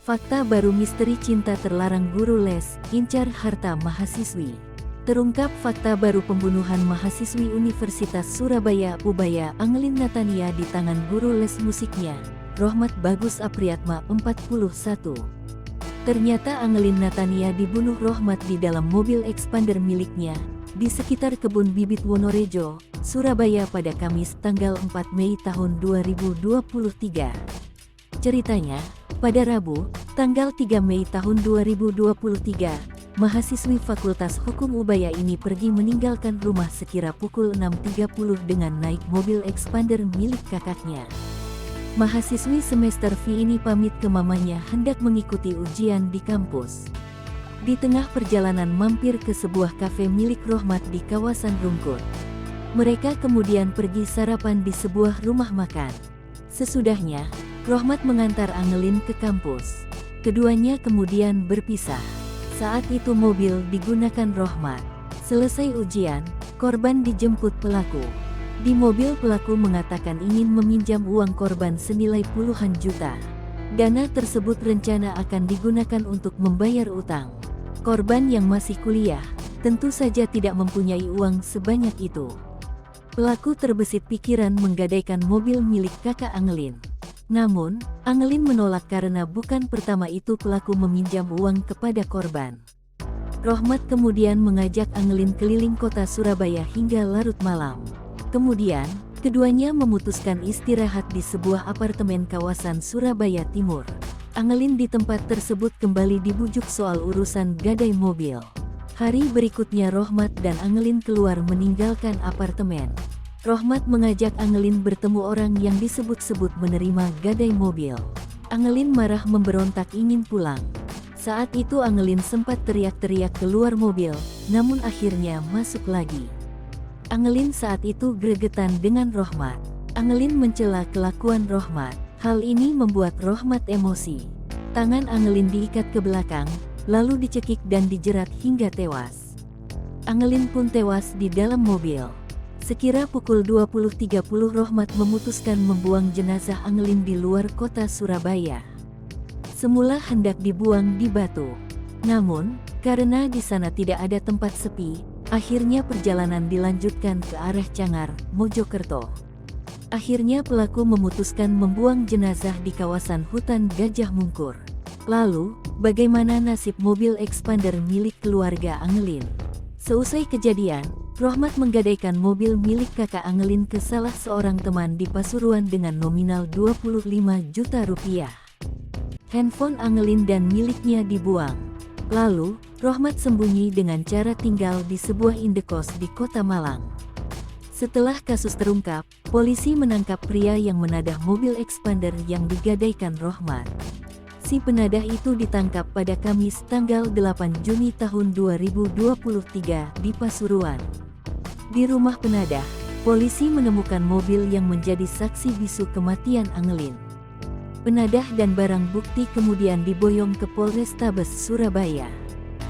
Fakta baru misteri cinta terlarang guru les, incar harta mahasiswi. Terungkap fakta baru pembunuhan mahasiswi Universitas Surabaya Ubaya Angelin Natania di tangan guru les musiknya, Rohmat Bagus Apriyatma 41. Ternyata Angelin Natania dibunuh Rohmat di dalam mobil expander miliknya, di sekitar Kebun Bibit Wonorejo, Surabaya pada Kamis tanggal 4 Mei tahun 2023. Ceritanya, pada Rabu, tanggal 3 Mei tahun 2023, mahasiswi Fakultas Hukum Ubaya ini pergi meninggalkan rumah sekira pukul 6.30 dengan naik mobil expander milik kakaknya. Mahasiswi semester V ini pamit ke mamanya hendak mengikuti ujian di kampus. Di tengah perjalanan mampir ke sebuah kafe milik Rohmat di kawasan Rungkut. Mereka kemudian pergi sarapan di sebuah rumah makan. Sesudahnya, Rohmat mengantar Angelin ke kampus. Keduanya kemudian berpisah. Saat itu mobil digunakan Rohmat. Selesai ujian, korban dijemput pelaku. Di mobil pelaku mengatakan ingin meminjam uang korban senilai puluhan juta. Dana tersebut rencana akan digunakan untuk membayar utang. Korban yang masih kuliah, tentu saja tidak mempunyai uang sebanyak itu. Pelaku terbesit pikiran menggadaikan mobil milik kakak Angelin. Namun, Angelin menolak karena bukan pertama itu pelaku meminjam uang kepada korban. Rohmat kemudian mengajak Angelin keliling kota Surabaya hingga larut malam. Kemudian, keduanya memutuskan istirahat di sebuah apartemen kawasan Surabaya Timur. Angelin di tempat tersebut kembali dibujuk soal urusan gadai mobil. Hari berikutnya Rohmat dan Angelin keluar meninggalkan apartemen. Rohmat mengajak Angelin bertemu orang yang disebut-sebut menerima gadai mobil. Angelin marah memberontak ingin pulang. Saat itu Angelin sempat teriak-teriak keluar mobil, namun akhirnya masuk lagi. Angelin saat itu gregetan dengan Rohmat. Angelin mencela kelakuan Rohmat. Hal ini membuat Rohmat emosi. Tangan Angelin diikat ke belakang, lalu dicekik dan dijerat hingga tewas. Angelin pun tewas di dalam mobil. Sekira pukul 20.30 Rohmat memutuskan membuang jenazah Angelin di luar kota Surabaya. Semula hendak dibuang di Batu. Namun, karena di sana tidak ada tempat sepi, akhirnya perjalanan dilanjutkan ke arah Cangar, Mojokerto. Akhirnya pelaku memutuskan membuang jenazah di kawasan hutan Gajah Mungkur. Lalu, bagaimana nasib mobil expander milik keluarga Angelin? Seusai kejadian, Rohmat menggadaikan mobil milik kakak Angelin ke salah seorang teman di Pasuruan dengan nominal 25 juta rupiah. Handphone Angelin dan miliknya dibuang. Lalu, Rohmat sembunyi dengan cara tinggal di sebuah indekos di Kota Malang. Setelah kasus terungkap, polisi menangkap pria yang menadah mobil expander yang digadaikan Rohmat. Si penadah itu ditangkap pada Kamis tanggal 8 Juni tahun 2023 di Pasuruan. Di rumah penadah, polisi menemukan mobil yang menjadi saksi bisu kematian Angelin. Penadah dan barang bukti kemudian diboyong ke Polrestabes Surabaya.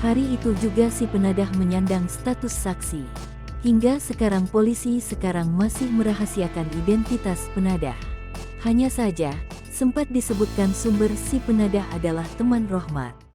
Hari itu juga si penadah menyandang status saksi. Hingga sekarang polisi masih merahasiakan identitas penadah. Hanya saja, sempat disebutkan sumber si penadah adalah teman Rohmat.